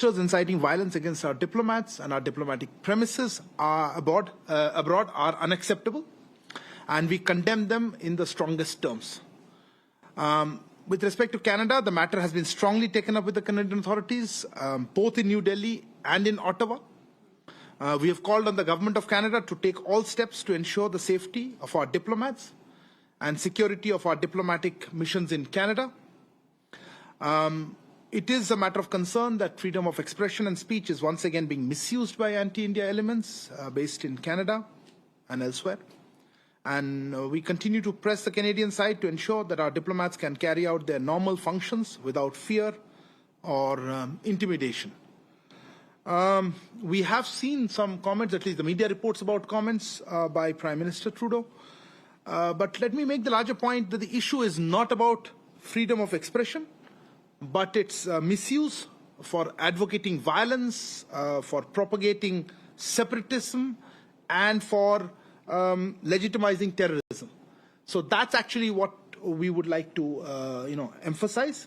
posters inciting violence against our diplomats and our diplomatic premises abroad are unacceptable, and we condemn them in the strongest terms. With respect to Canada, the matter has been strongly taken up with the Canadian authorities, both in New Delhi and in Ottawa. We have called on the Government of Canada to take all steps to ensure the safety of our diplomats and security of our diplomatic missions in Canada. It is a matter of concern that freedom of expression and speech is once again being misused by anti-India elements based in Canada and elsewhere. And we continue to press the Canadian side to ensure that our diplomats can carry out their normal functions without fear or intimidation. We have seen some comments, at least the media reports about comments by Prime Minister Trudeau. But let me make the larger point that the issue is not about freedom of expression, but its misuse for advocating violence, for propagating separatism, and for legitimizing terrorism. So that's actually what we would like to, emphasize.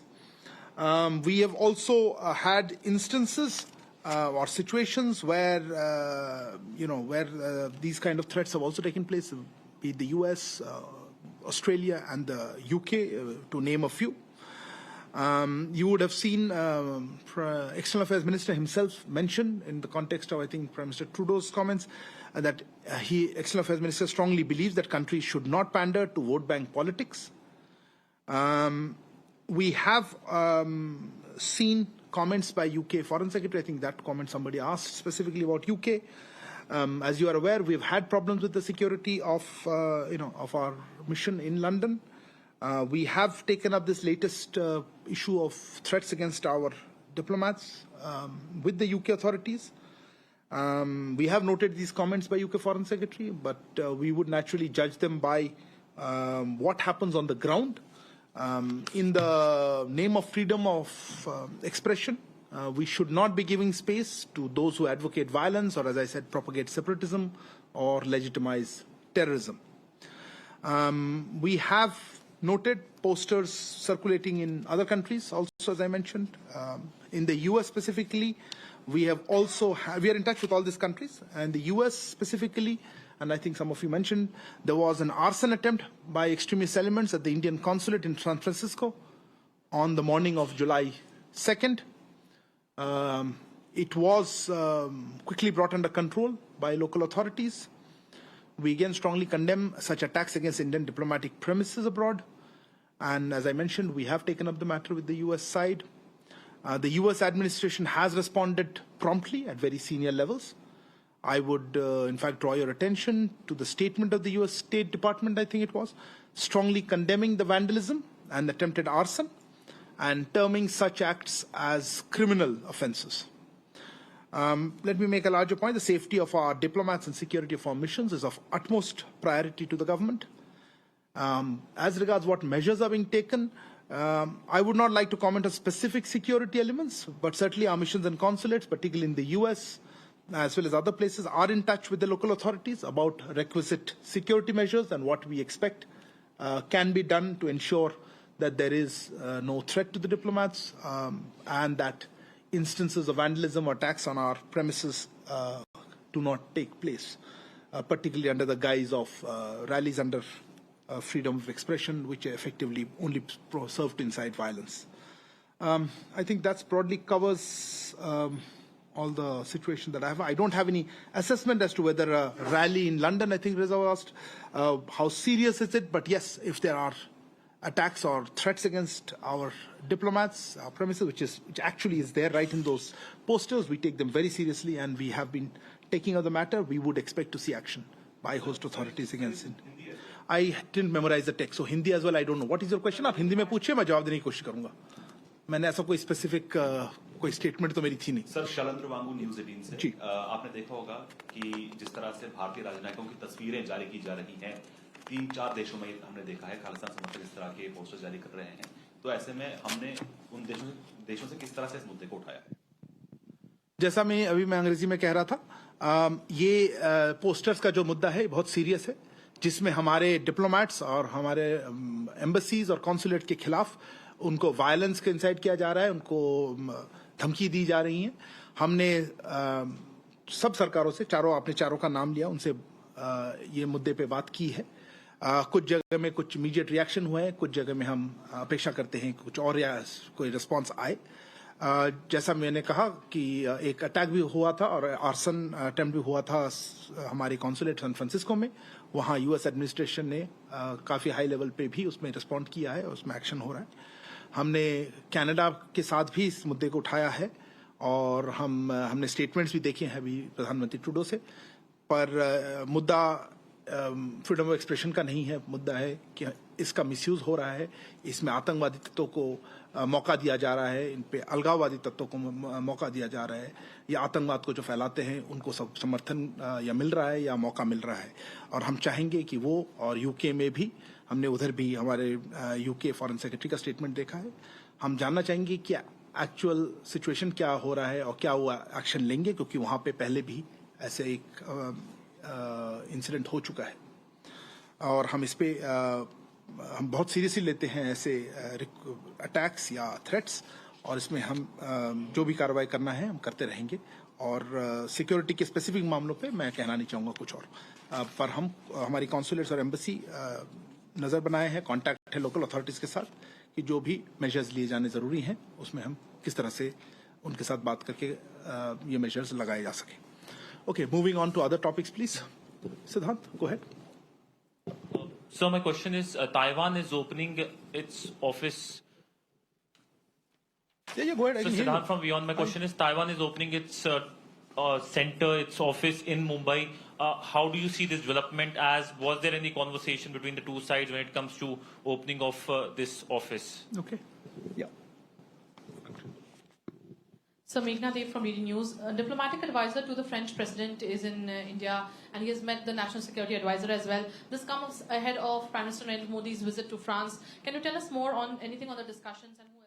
We have also had instances or situations where, these kind of threats have also taken place, be it the US, Australia, and the UK, to name a few. You would have seen External Affairs Minister himself mention in the context of, I think, Prime Minister Trudeau's comments, that External Affairs Minister strongly believes that countries should not pander to vote bank politics. We have seen comments by UK Foreign Secretary. I think that comment somebody asked specifically about UK. As you are aware, we've had problems with the security of our mission in London. We have taken up this latest issue of threats against our diplomats with the UK authorities. We have noted these comments by UK Foreign Secretary, but we would naturally judge them by what happens on the ground. In the name of freedom of expression, we should not be giving space to those who advocate violence or, as I said, propagate separatism or legitimize terrorism. We have noted posters circulating in other countries also, as I mentioned. In the US specifically, we are in touch with all these countries. And the US specifically, and I think some of you mentioned, there was an arson attempt by extremist elements at the Indian consulate in San Francisco on the morning of July 2nd. It was quickly brought under control by local authorities. We again strongly condemn such attacks against Indian diplomatic premises abroad. And as I mentioned, we have taken up the matter with the US side. The US administration has responded promptly at very senior levels. I would, in fact, draw your attention to the statement of the US State Department, I think it was, strongly condemning the vandalism and attempted arson and terming such acts as criminal offenses. Let me make a larger point. The safety of our diplomats and security of our missions is of utmost priority to the government. As regards what measures are being taken, I would not like to comment on specific security elements, but certainly our missions and consulates, particularly in the US, as well as other places, are in touch with the local authorities about requisite security measures and what we expect can be done to ensure that there is no threat to the diplomats and that instances of vandalism or attacks on our premises do not take place, particularly under the guise of rallies under freedom of expression, which effectively only serve to incite violence. I think that broadly covers all the situation that I have. I don't have any assessment as to whether a rally in London, I think Reza asked, how serious is it? But yes, if there are attacks or threats against our diplomats, our premises, which actually is there right in those posters, we take them very seriously, and we have been taking up the matter. We would expect to see action by host authorities against it. I didn't memorize the text, so Hindi as well, I don't know. What is your question? आप हिंदी में पूछिए, मैं जवाब देने की कोशिश करूंगा. मैंने ऐसा कोई स्पेसिफिक कोई स्टेटमेंट तो मेरी थी नहीं. सर, शैलेंद्र वांगू न्यूज़ 18 से आपने देखा होगा कि जिस तरह से भारतीय राजनयिकों की तस्वीरें जारी की जा रही हैं, 3-4 देशों में हमने देखा है खालिस्तान समर्थक इस तरह के पोस्टर जारी कर रहे हैं. तो ऐसे में हमने उन देशों से किस तरह से इस मुद्दे को उठाया है? जैसा मैं अंग्रेजी में कह रहा था, ये पोस्टर्स का जो मुद्दा है बहुत सीरियस है, जिसमें हमारे डिप्लोमेट्स और हमारे एम्बसीज और कॉन्सुलेट के खिलाफ उनको वायलेंस के इंसाइट किया जा रहा है, उनको धमकी दी जा रही हैं। हमने सब सरकारों से, आपने चारों का नाम लिया, उनसे ये मुद्दे पे बात की है। कुछ जगह में कुछ इमीडिएट रिएक्शन हुआ है, कुछ जगह में हम अपेक्षा करते हैं कुछ और या कोई रिस्पांस आए। जैसा मैंने कहा कि एक अटैक भी हुआ था और आर्सन अटेम्प्ट भी हुआ था हमारे कॉन्सुलेट सैन फ्रांसिस्को में। वहाँ यूएस एडमिनिस्ट्रेशन ने काफ़ी हाई लेवल पे भी उसमें रिस्पॉन्ड किया है, उसमें एक्शन हो रहा है। हमने कनाडा के साथ भी इस मुद्दे को उठाया है और हमने स्टेटमेंट्स भी देखे हैं अभी प्रधानमंत्री ट्रूडो से। पर मुद्दा फ्रीडम ऑफ एक्सप्रेशन का नहीं है, मुद्दा है कि इसका मिसयूज हो रहा है, इसमें आतंकवादी तत्वों को मौका दिया जा रहा है, इन पे अलगाववादी तत्वों को मौका दिया जा रहा है, या आतंकवाद को जो फैलाते हैं उनको सब समर्थन या मिल रहा है या मौका मिल रहा है। और हम चाहेंगे कि वो, और यूके में भी हमने उधर भी हमारे यूके फॉरेन सेक्रेटरी का स्टेटमेंट देखा है, हम जानना चाहेंगे कि एक्चुअल सिचुएशन क्या हो रहा है और क्या वो एक्शन लेंगे, क्योंकि वहाँ पे पहले भी ऐसे एक इंसिडेंट हो चुका है और हम इस पे हम बहुत सीरियसली लेते हैं ऐसे अटैक्स या थ्रेट्स, और इसमें हम जो भी कार्रवाई करना है हम करते रहेंगे। और सिक्योरिटी के स्पेसिफिक मामलों पे मैं कहना नहीं चाहूँगा कुछ और, पर हम हमारी कॉन्सुलेट्स और एम्बेसी नज़र बनाए हैं, कॉन्टैक्ट है लोकल अथॉरिटीज़ के साथ कि जो भी मेजर्स लिए जाने ज़रूरी हैं उसमें हम किस तरह से उनके साथ बात करके ये मेजर्स लगाए जा सकें। Okay, moving on to other topics, please. Siddhant, go ahead. So my question is, Taiwan is opening its office. Yeah, go ahead. So Siddhant from Beyond, my question is, Taiwan is opening its center, its office in Mumbai. How do you see this development? Was there any conversation between the two sides when it comes to opening of this office? Okay. Yeah. So Meghna Dev from DD News. A diplomatic advisor to the French president is in India, and he has met the national security advisor as well. This comes ahead of Prime Minister Narendra Modi's visit to France. Can you tell us more on anything on the discussions and who